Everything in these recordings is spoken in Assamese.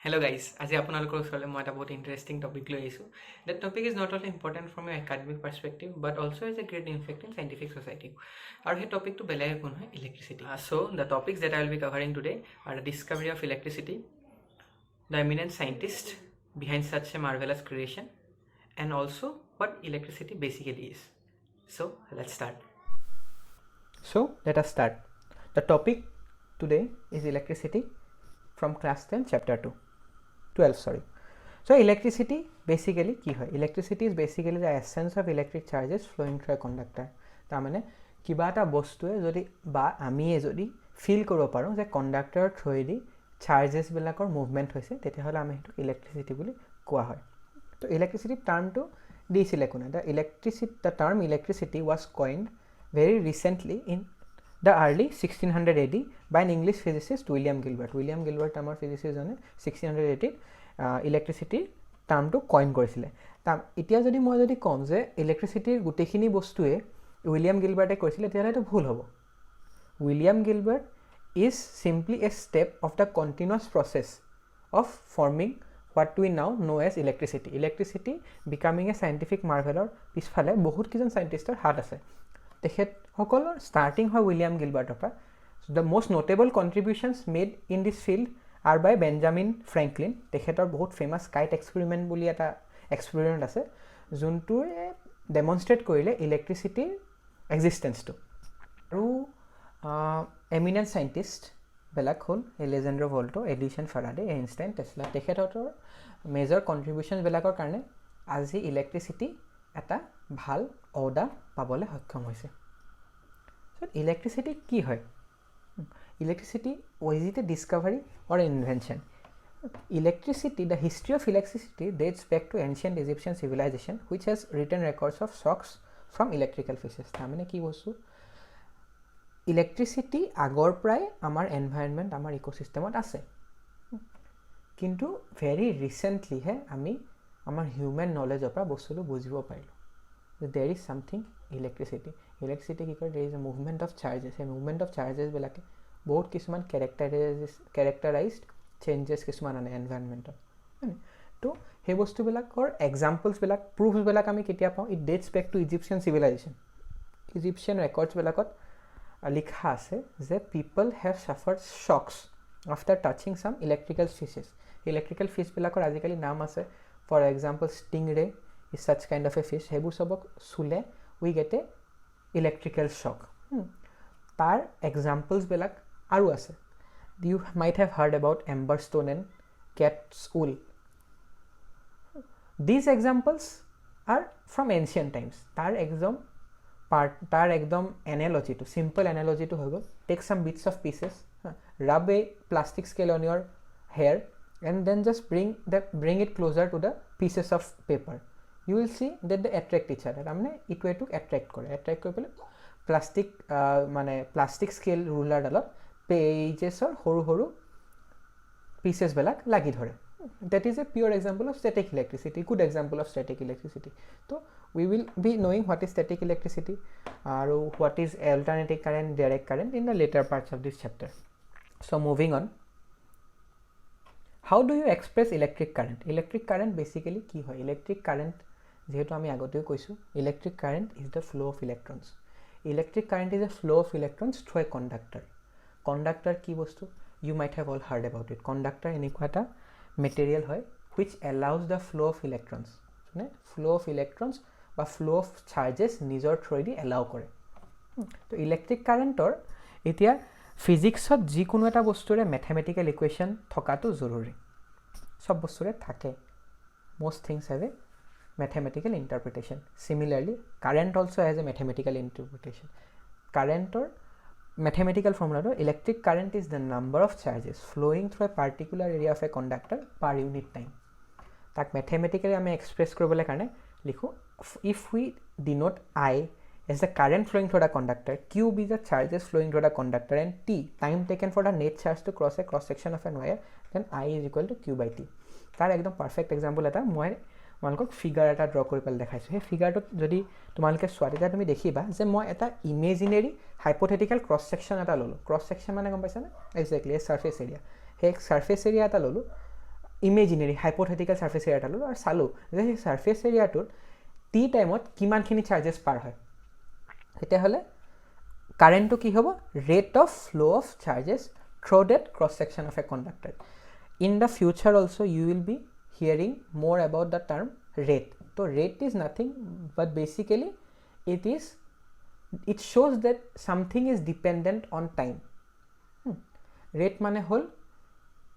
Hello guys, আজি আপোনালোকৰ ওচৰলৈ মই এটা বহুত ইণ্টাৰেষ্টিং টপিক লৈ আহিছোঁ. That topic is not only important from your academic perspective but also has a great impact in scientific society. আৰু সেই টপিকটো বেলেগ একো নহয়, electricity. So the topics that I will be covering today are the discovery of electricity, the eminent scientist behind such a marvelous creation, and also what electricity basically is. So let's start. So let us start. The topic today is electricity from class 10 chapter 2. 12 sorry. So electricity basically কি হয়? Electricity is basically the essence of electric charges flowing through a conductor. তাৰমানে কিবা এটা বস্তুৱে যদি বা আমিয়ে যদি ফিল কৰিব পাৰোঁ যে কণ্ডাক্টৰৰ থ্ৰুৱেদি চাৰ্জেছবিলাকৰ মুভমেণ্ট হৈছে তেতিয়াহ'লে আমি সেইটো ইলেক্ট্ৰিচিটি বুলি কোৱা হয়। তো ইলেক্ট্ৰিচিটি টাৰ্মটো দিছিলে কোনে? The term electricity was coined very recently in the early 1600 AD by an English physicist William Gilbert. William Gilbert আমাৰ physicist জনে 1680 ইলেক্ট্ৰিচিটি টাৰ্মটো কইন কৰিছিলে। এতিয়া যদি মই যদি কম যে ইলেক্ট্ৰিচিটিৰ গোটেইখিনি বস্তুৱে উইলিয়াম গিলবাৰ্টে কৰিছিলে তেতিয়াহ'লে এইটো ভুল হ'ব। William Gilbert is simply A step of the continuous process of forming what we now know as electricity. Electricity becoming a scientific marvelৰ পিছফালে বহুত কেইজন চাইণ্টিষ্টৰ হাত আছে। তেখেতসকলৰ ষ্টাৰ্টিং হয় উইলিয়াম গিলবাৰ্টৰ পৰা। The most notable contributions made in this field are by Benjamin Franklin. তেখেতৰ বহুত ফেমাছ কাইট এক্সপেৰিমেণ্ট বুলি এটা এক্সপেৰিমেণ্ট আছে যোনটোৱে ডেমনষ্ট্ৰেট কৰিলে ইলেক্ট্ৰিচিটিৰ এক্সিষ্টেঞ্চটো। আৰু এমিনেণ্ট চাইণ্টিষ্টবিলাক হ'ল এলেজাণ্ডাৰ ভল্টো, এডিচন ফাৰাডে, আইনষ্টাইন, টেছলা। তেখেতৰ মেজৰ কণ্ট্ৰিবিউশ্যনবিলাকৰ কাৰণে আজি ইলেক্ট্ৰিচিটি এটা ভাল অৰ্ডাৰ পাবলৈ সক্ষম হৈছে। চ' ইলেক্ট্ৰিচিটি কি হয়? Electricity was it a discovery or invention? Electricity, the history of electricity dates back to ancient Egyptian civilisation which has written records of shocks from electrical fishes. তাৰমানে কি বস্তু? ইলেক্ট্ৰিচিটি আগৰ পৰাই আমাৰ এনভাইৰনমেণ্ট, আমাৰ ইক'চিষ্টেমত আছে, কিন্তু ভেৰি ৰিচেণ্টলিহে আমি আমাৰ হিউমেন নলেজৰ পৰা বস্তুটো বুজিব পাৰিলোঁ যে দেৰ ইজ ছামথিং ইলেক্ট্ৰিচিটি। ইলেক্ট্ৰিচিটি কি কৰে? দেৰ is A movement of charges. সেই মুভমেণ্ট অফ চাৰ্জেছবিলাকে বহুত কিছুমান কেৰেক্টাৰাইজড চেঞ্জেছ কিছুমান আনে এনভাইৰনমেণ্টত। তো সেই বস্তুবিলাকৰ এক্সাম্পলছবিলাক, প্ৰুফছবিলাক আমি কেতিয়া পাওঁ? It dates back to Egyptian civilisation. Egyptian ৰেকৰ্ডছবিলাকত লিখা আছে যে people have suffered shocks after touching some electrical fishes. Electrical ফিচবিলাকৰ আজিকালি নাম আছে। For example stingray is such kind of a fish. সেইবোৰ চবক চুলে we get a electrical shock. তাৰ এক্সাম্পলছবিলাক আৰু আছে। You might have heard about amber stone and cat's wool. These examples are from ancient times. তাৰ একদম এনালজিটো, চিম্পল এনালজিটো হৈ গ'ল, take some bits of pieces, rub a plastic scale on your hair and then just bring it closer to the pieces of paper. You will see that they attract each other. তাৰমানে ইটোৱে এইটোক এট্ৰেক্ট কৰি পেলাই প্লাষ্টিক স্কেল ৰুলাৰডালত পেজেছৰ সৰু সৰু পিচেছবিলাক লাগি ধৰে। That is a pure example of static electricity, good example of static electricity. তো we will be knowing what is static electricity আৰু what is alternative current, direct current in the latter parts of this chapter. So' moving on, how do you express electric current? Electric current basically কি হয়? ইলেক্ট্ৰিক কাৰেণ্ট যিহেতু আমি আগতেও কৈছোঁ, electric current is the flow' of electrons. Electric current is a ফ্ল' of electrons through A conductor. Conductor কি বস্তু? You might have all hard about it. Conductor এনেকুৱা এটা মেটেৰিয়েল হয় which এলাউজ the flow' of electrons, মানে ফ্ল' অফ ইলেক্ট্ৰনছ বা ফ্ল' অফ চাৰ্জেছ নিজৰ থ্ৰুৱেদি এলাউ কৰে। তো ইলেক্ট্ৰিক কাৰেণ্টৰ এতিয়া ফিজিক্সত যিকোনো এটা বস্তুৰে মেথমেটিকেল ইকুৱেশ্যন থকাটো জৰুৰী। চব বস্তুৰে থাকে। most things have a mathematical interpretation. Similarly, current also has a mathematical interpretation. Current or mathematical formula, electric current is the number of charges flowing through a particular area of a conductor per unit time. তাক mathematically আমি express কৰিবলৈ কাৰণে লিখো, if we denote I as the current flowing through the conductor, Q be the charges flowing through the conductor, and T time taken for the net charge to cross a cross section of an wire, then I is equal to Q by T. তাৰ একদম পাৰফেক্ট এক্সাম্পল এটা মই তোমালোকক ফিগাৰ এটা ড্ৰ কৰি পেলাই দেখাইছোঁ। সেই ফিগাৰটোত যদি তোমালোকে চোৱা তেতিয়া তুমি দেখিবা যে মই এটা ইমেজিনেৰী হাইপথেটিকেল ক্ৰছ ছেকশ্যন এটা ল'লোঁ। ক্ৰছ ছেকশ্যন মানে গম পাইছানে? এক্সেক্টলি এই ছাৰ্ফেচ এৰিয়া। সেই ছাৰ্ফেচ এৰিয়া এটা ল'লোঁ ইমেজিনেৰী হাইপথেটিকেল ছাৰ্ফেচ এৰিয়া এটা ল'লোঁ আৰু চালোঁ যে সেই ছাৰ্ফেচ এৰিয়াটোত টি টাইমত কিমানখিনি চাৰ্জেছ পাৰ হয় তেতিয়াহ'লে কাৰেণ্টটো কি হ'ব rate of flow' of charges through that cross section of a conductor in the future also' you will be hearing more about the term rate তো rate is nothing but basically it shows that something is dependent on time. Rate mane hol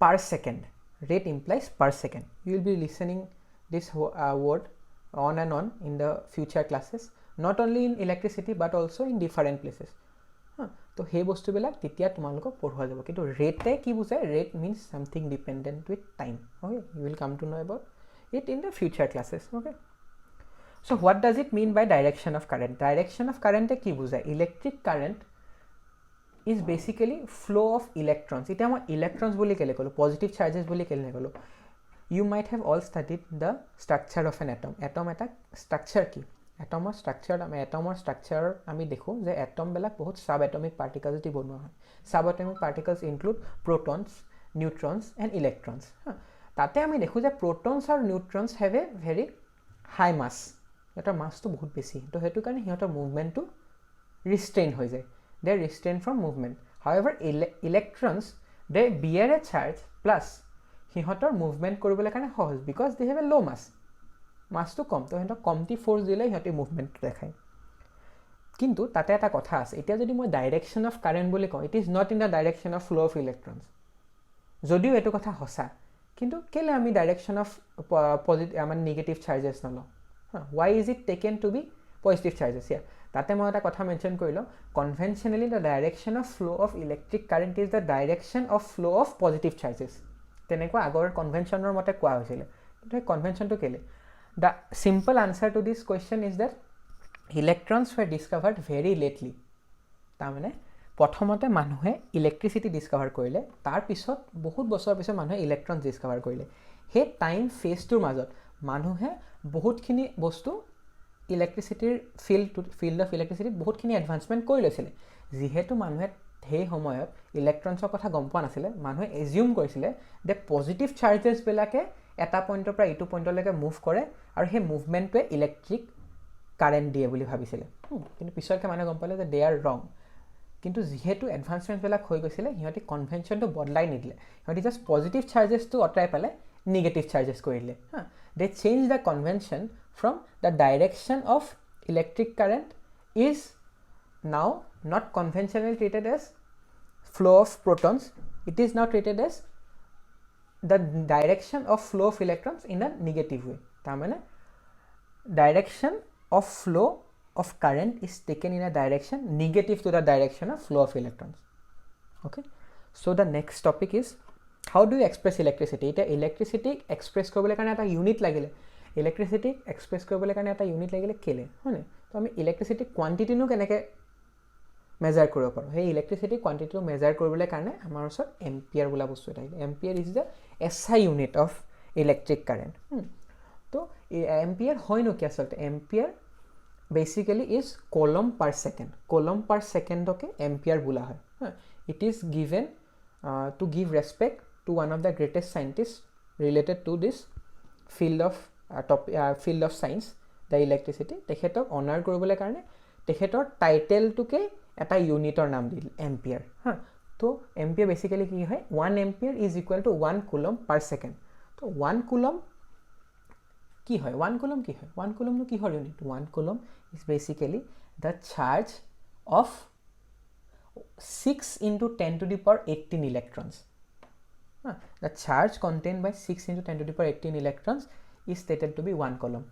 per second. Rate implies per second. You will be listening this word on and on in the future classes, not only in electricity but also in different places. So hey bostu bilak titia tumaloko porhoa jabo kintu rate ki bujhay rate means something dependent with time. Okay, you will come to know about it in the future classes. Okay, so what does it mean by direction of current? Direction of current ki bujhay electric current is basically flow of electrons. Ita ma electrons boli kele kolo positive charges boli kele kolo. You might have all studied the structure of an atom. Atom eta structure ki atomor structure ami dekho je atom belak bahut subatomic particles di bonwa hoy. Subatomic particles include protons, neutrons and electrons. Tate ami dekho je protons or neutrons have a very high mass. Eta mass to bahut beshi to hetu karone hiator movement to restrain hoy jay. They are restrained from movement. However, electrons they bear a charge plus hiator movement koribole karone hoy because they have a low mass. Mass to kom to hiator komti force dile hiator movement dekhay. Kintu tate eta kotha ase etia jodi moi direction of current boli ko it is not in the direction of flow of electrons. Jodio etu kotha hosa kintu kele ami direction of positive aman negative charges nalo. Why is it taken to be positive charges? Yeah, tate moi eta kotha mention korilo conventionally the direction of flow of electric current is the direction of flow of positive charges. Tenekwa agor conventional mote koa hoisile kintu convention to kele. The simple answer to this question is that electrons were discovered very lately. Tamane prothomote manuhe electricity discover korile tar pisot bahut bochor pisot manuhe electrons discover korile he time phase tur majot manuhe bahut khini bostu electricity field of electricity bahut khini advancement koi loisile jihetu manuhe he homoyot electrons or kotha gom pa nasile manuhe assume korisile the positive charges belake eta point pra etu point leke move kore aru he movement to electric current die boli bhabisile kintu pisor ke mane gom pale they are wrong কিন্তু যেহেতু এডভান্সমেন্ট বেলা হৈ গৈছিলে হিহতি কনভেনশনটো বদলাই নিদিলে হিহতি জাস্ট পজিটিভ চাৰ্জেছ টু অটৰাই পালে নেগেটিভ চাৰ্জেছ কৰি দিলে they change the convention from the direction of electric current is now not conventionally treated as flow of protons it is now treated as the direction of flow of electrons in a negative way tamane direction of flow of current is taken in a direction negative to the direction of flow of electrons. Okay, so the next topic is how do you express electricity? Eta electricity express koribole karone eta unit lagile electricity express koribole karone eta unit lagile kele hone to ami electricity quantity nu keneke measure koribo paro hey electricity quantity to measure koribole karone amar osor ampere bola bostu eta ampere is the SI unit of electric current. To ampere hoy no ki asalte ampere basically is coulomb per second okay ampere bola hoy it is given to give respect to one of the greatest scientists related to this field of science the electricity tekhetok honor koribole karone tekhetor title to ke eta unitor naam dil ampere to ampere basically ki hoy 1 ampere is equal to 1 coulomb per second to 1 coulomb ki hoy 1 coulomb ki hoy 1 coulomb no ki hor unit 1 coulomb is basically the charge of 6 into 10 to the power 18 electrons. The charge contained by 6 into 10 to the power 18 electrons is stated to be 1 coulomb.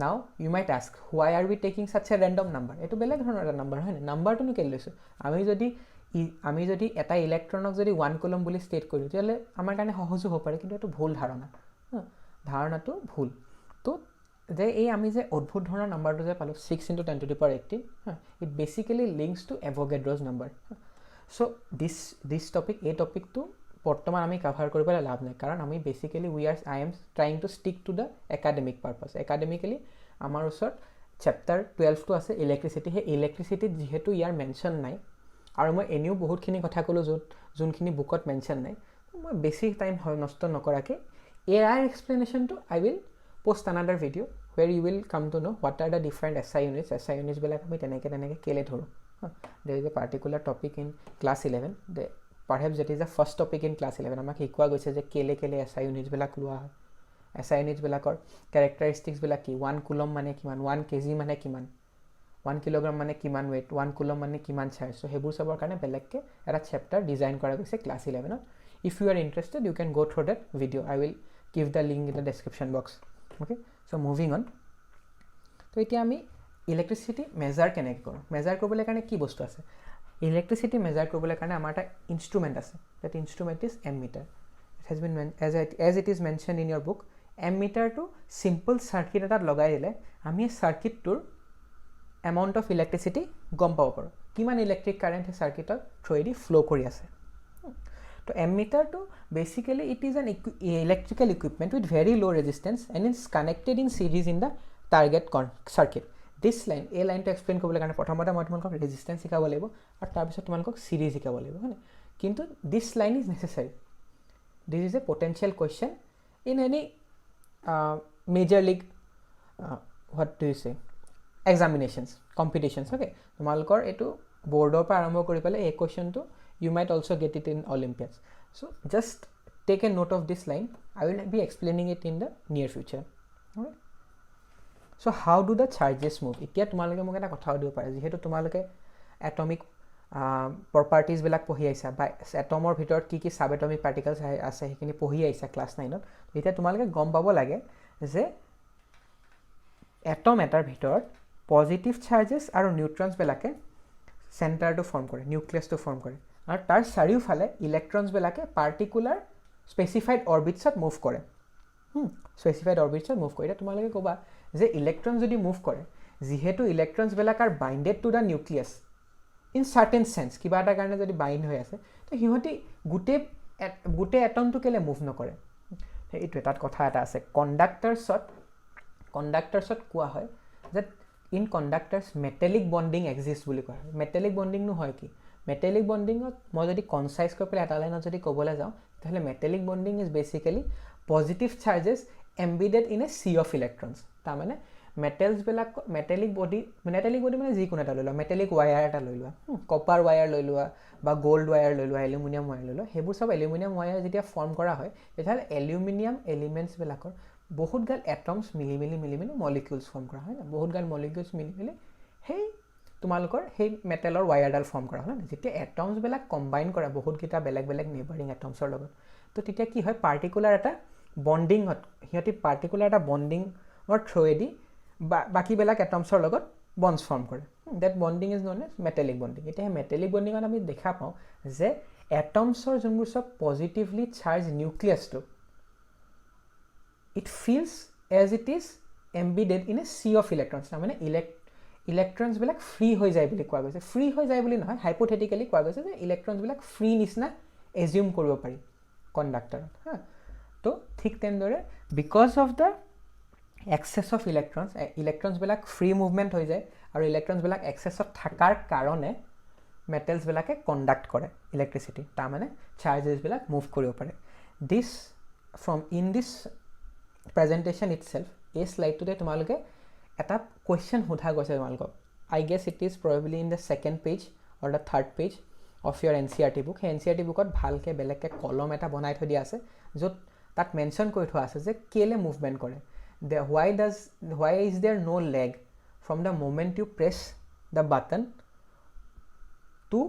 Now you might ask why are we taking such a random number? Eto beleg dhoroner eta number hoy na number to nu kel loisu ami jodi eta electronok jodi 1 coulomb boli state kori tele amar kane hohoju ho pare kintu eto bhul dharana to bhul to যে এই আমি যে অদ্ভুত ধৰণৰ নাম্বাৰটো যে পালো 6 into 10 to the power 18 it basically links to Avogadro's number. So this topic a topic to বৰ্তমান আমি কভাৰ কৰিবলৈ লাভ নাই কাৰণ আমি basically I am trying to stick to the academic purpose. Academically আমাৰ ওচৰত chapter 12 টো আছে ইলেক্ট্ৰিসিটি হে ইলেক্ট্ৰিসিটি যেহেতু ইয়াৰ মেনশন নাই আৰু মই এনিও বহুতখিনি কথা কলো যোনখিনি বুকত মেনশন নাই মই বেছি টাইম নষ্ট নকৰাকৈ ইয়াৰ এক্সপ্লেনেশ্যনটো I will post another video' where you will come to know' what are the different S I ইউনিটছবিলাক আমি তেনেকৈ কেলে ধৰোঁ there is a particular topic in class 11 they perhaps that is the first topic in class 11 আমাক শিকোৱা গৈছে যে কেলে এছ আই ইউনিটছবিলাক লোৱা হয় এছ আই ইউনিটছবিলাকৰ কেৰেক্টাৰিষ্টিক্সবিলাক কি 1 কুলম মানে কিমান 1 কেজি মানে কিমান 1 কিলোগ্ৰাম মানে কিমান ৱেইট 1 কুলম মানে কিমান চাৰ্জ চ' সেইবোৰ চাবৰ কাৰণে বেলেগকৈ এটা চেপ্টাৰ ডিজাইন কৰা গৈছে ক্লাছ 11ত if you are interested you can go' through that video' I will give the link in the description box okay so moving on তো এতিয়া আমি ইলেক্ট্ৰিচিটি মেজাৰ কেনেকৈ কৰোঁ মেজাৰ কৰিবলৈ কাৰণে কি বস্তু আছে ইলেক্ট্ৰিচিটি মেজাৰ কৰিবলৈ কাৰণে আমাৰ এটা ইনষ্ট্ৰুমেণ্ট আছে that instrument is ammeter it has been as it is mentioned in your book ammeterটো simple circuit এটাত লগাই দিলে আমি এই চাৰ্কিটটোৰ amount of electricity গম পাব পাৰোঁ কিমান ইলেক্ট্ৰিক কাৰেণ্ট এই চাৰ্কিটৰ থ্ৰুৱেদি ফ্ল' কৰি আছে তো ammeter basically it is an electrical equipment with very low resistance and it's connected in series in the target circuit. This line a line to explain কৰিবলৈ কাৰণে প্ৰথমতে মই তোমালোকক ৰেজিষ্টেন্স শিকাব লাগিব আৰু তাৰপিছত তোমালোকক সিৰিজ শিকাব লাগিব হয়নে কিন্তু this line is necessary. This is a potential question in any major league what do you say examinations competitions okay তোমালোকৰ এটো বোৰ্ডৰ পৰা আৰম্ভ কৰি পেলাই এই কোৱেশ্চনটো you might also get it in Olympiads. So just take a note of this line. I will be explaining it in the near future. Okay. So how do the charges move? এতিয়া তোমালোকে মোক এটা কথা দিব পাৰে যেহেতু তোমালোকে এটমিক প্ৰপাৰ্টিজ বিলাক পঢ়ি আইছা বা এটমৰ ভিতৰত কি সাব এটমিক পাৰ্টিকলছ আছে সেইখিনি পঢ়ি আইছা ক্লাছ 9ত এতিয়া তোমালোকে গম পাব লাগে যে এটম এটাৰ ভিতৰত পজিটিভ চাৰ্জেছ আৰু নিউট্ৰনছ বিলাকে চেণ্টাৰটো ফৰ্ম কৰে নিউক্লিয়াছটো ফৰ্ম কৰে আৰু তাৰ চাৰিওফালে ইলেক্ট্ৰনছবিলাকে পাৰ্টিকুলাৰ স্পেচিফাইড অৰ্বিটছত মুভ কৰে স্পেচিফাইড অৰ্বিটছত মুভ কৰে এতিয়া তোমালোকে ক'বা যে ইলেক্ট্ৰন যদি মুভ কৰে যিহেতু ইলেক্ট্ৰনছবিলাক are bounded to the nucleus in certain sense কিবা এটা কাৰণে যদি বাইণ্ড হৈ আছে তো সিহঁতি গোটেই এটমটো কেলে মুভ নকৰে এইটো তাত কথা এটা আছে কণ্ডাক্টাৰ্ছত কোৱা হয় যে ইন কণ্ডাক্টাৰ্ছ মেটেলিক বণ্ডিং এক্সিষ্ট বুলি কোৱা হয় মেটেলিক বণ্ডিংনো হয় কি মেটেলিক বণ্ডিঙত মই যদি কনচাইজ কৰি পেলাই এটা লাইনত যদি ক'বলৈ যাওঁ তেতিয়াহ'লে metallic bonding is basically positive charges embedded in a sea of electrons তাৰমানে মেটেলছবিলাক মেটেলিক বডি মানে যিকোনো এটা লৈ লোৱা মেটেলিক ৱায়াৰ এটা লৈ লোৱা কপাৰ ৱায়াৰ লৈ লোৱা বা গ'ল্ড ৱায়াৰ লৈ লোৱা এলুমিনিয়াম ৱায়াৰ লৈ লোৱা সেইবোৰ চব এলুমিনিয়াম ৱায়াৰ যেতিয়া ফৰ্ম কৰা হয় তেতিয়াহ'লে এলুমিনিয়াম এলিমেণ্টছবিলাকৰ বহুত গাল এটমছ মিলি মলিকিউলছ ফৰ্ম কৰা হয় বহুত গাল মলিকিউলছ মিলি সেই তোমালোকৰ সেই মেটেলৰ ৱায়াৰডাল ফৰ্ম কৰা হয় যেতিয়া এটমছবিলাক কম্বাইন কৰা বহুতকেইটা বেলেগ নেবাৰিং এটমছৰ লগত তো তেতিয়া কি হয় পাৰ্টিকুলাৰ এটা বণ্ডিঙত সিহঁতি পাৰ্টিকুলাৰ এটা বণ্ডিঙৰ থ্ৰুৱেদি বাকীবিলাক এটমছৰ লগত বণ্ডছ ফৰ্ম কৰে that bonding is known as metallic bonding এতিয়া সেই মেটেলিক বণ্ডিঙত আমি দেখা পাওঁ যে এটমছৰ যোনবোৰ চব পজিটিভলি চাৰ্জ নিউক্লিয়াছটো it feels as it is embedded in a sea of electrons তাৰমানে ইলেক্ট্ৰনছবিলাক ফ্ৰী হৈ যায় বুলি কোৱা গৈছে ফ্ৰী হৈ যায় বুলি নহয় হাইপথেটিকেলি কোৱা গৈছে যে ইলেক্ট্ৰনছবিলাক ফ্ৰী নিচিনা এজিউম কৰিব পাৰি কণ্ডাক্টৰত হা তো ঠিক তেনেদৰে because of the excess of ইলেক্ট্ৰনছবিলাক ফ্ৰী মুভমেণ্ট হৈ যায় আৰু ইলেক্ট্ৰনছবিলাক এক্সেছত থকাৰ কাৰণে মেটেলছবিলাকে কণ্ডাক্ট কৰে ইলেক্ট্ৰিচিটি তাৰমানে চাৰ্জেছবিলাক মুভ কৰিব পাৰে দিছ ইন দিছ প্ৰেজেণ্টেশ্যন ইটছেল্ফ এই শ্লাইডটোতে তোমালোকে এটা কুৱেশ্যন সোধা গৈছে তোমালোকক I guess it is probably in the second page or the third page of your NCERT book সেই NCERT বুকত ভালকৈ বেলেগকৈ কলম এটা বনাই থৈ দিয়া আছে য'ত তাত মেনশ্যন কৰি থোৱা আছে যে কেলে মুভমেণ্ট কৰে why is there no lag from the moment you press the button to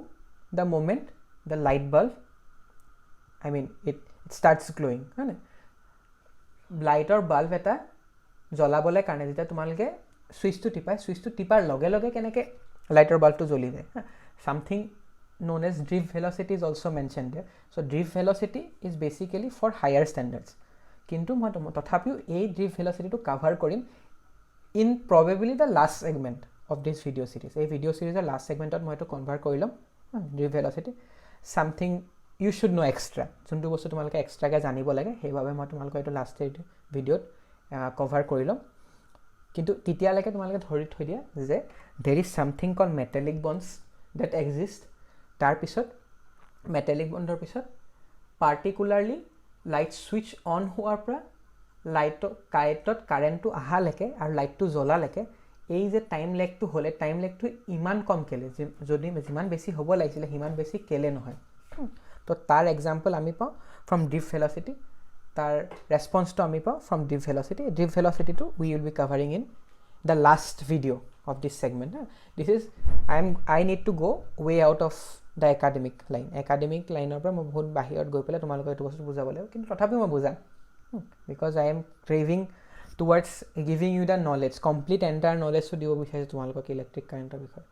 the moment the light bulb it starts glowing right লাইটৰ বাল্ব এটা জ্বলাবলৈ কাৰণে যেতিয়া তোমালোকে সুইচটো টিপাৰ লগে লগে কেনেকৈ লাইটৰ বাল্বটো জ্বলি যায় something known as drift velocity is also mentioned there so drift velocity is basically for higher standards কিন্তু মই তথাপিও এই drift velocity টো কভাৰ কৰিম in probably the last segment of this video series এই ভিডিও সিৰিজৰ লাষ্ট সেগমেন্টত মই এটো কনভাৰ কৰি লম drift velocity something you should know extra যোনটো বস্তু তোমালোকে এক্সট্ৰাকে জানিব লাগে সেইভাবে মই তোমালোকক এটো লাষ্ট ভিডিওত কভাৰ কৰি লম কিন্তু তেতিয়ালৈকে তোমালোকে ধৰি থৈ দিয়া যে there is something called metallic bonds that exist তাৰ পিছত মেটালিক বণ্ডৰ পিছত পাৰ্টিকুলাৰলি লাইট ছুইচ অন হোৱাৰ পৰা কাৰেণ্টত কাৰেণ্টটো অহালৈকে আৰু লাইটটো জ্বলালৈকে এই যে টাইম লেগটো হ'লে টাইম লেগটো ইমান কম কেলে যদি যিমান বেছি হ'ব লাগিছিলে সিমান বেছি কেলে নহয় তো তাৰ এক্সাম্পল আমি পাওঁ ফ্ৰম ডিপ ভেলচিটি তাৰ ৰেছপন্সটো আমি পাওঁ ফ্ৰম ডিপ ভেলচিটিটো we will be covering in the last video' of this segment. This is I need to go way out of the academic line or মই বহুত বাহিৰত গৈ পেলাই তোমালোকক এইটো বস্তু বুজাব লাগিব কিন্তু তথাপিও মই বুজাম because I am craving towards giving you the knowledge complete entire knowledge to দিব বিচাৰিছোঁ তোমালোকক ইলেক্ট্ৰিক কাৰেণ্টৰ বিষয়ে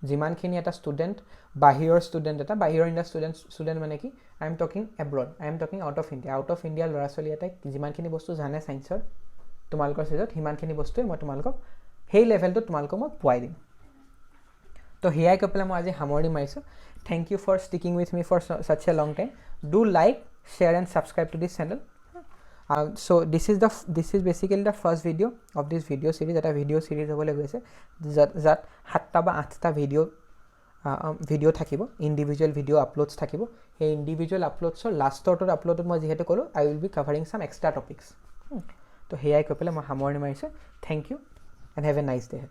যিমানখিনি এটা ষ্টুডেণ্ট বাহিৰৰ ইণ্ডিয়াৰ ষ্টুডেণ্ট মানে কি I am talking abroad I am talking out of India ল'ৰা ছোৱালী এটাই যিমানখিনি বস্তু জানে ছায়েন্সৰ তোমালোকৰ ষ্টেজত সিমানখিনি বস্তুৱে মই তোমালোকক সেই লেভেলটো তোমালোকক মই পোৱাই দিম তো সেয়াই কৈ পেলাই মই আজি সামৰণি মাৰিছোঁ thank you for sticking with me for such a long time do like share and subscribe to this channel so this is basically the first video of this video series এটা ভিডিঅ' চিৰিজ হ'বলৈ গৈছে যাত 7টা বা 8টা ভিডিঅ' থাকিব ইণ্ডিভিজুৱেল ভিডিঅ' আপলোডছ থাকিব সেই ইণ্ডিভিজুৱেল আপলোডছৰ লাষ্টৰটোত আপলোডত মই যিহেতু ক'লোঁ I will be covering some extra topics তো সেয়াই কৈ পেলাই মই সামৰণি মাৰিছোঁ thank you and have a nice day.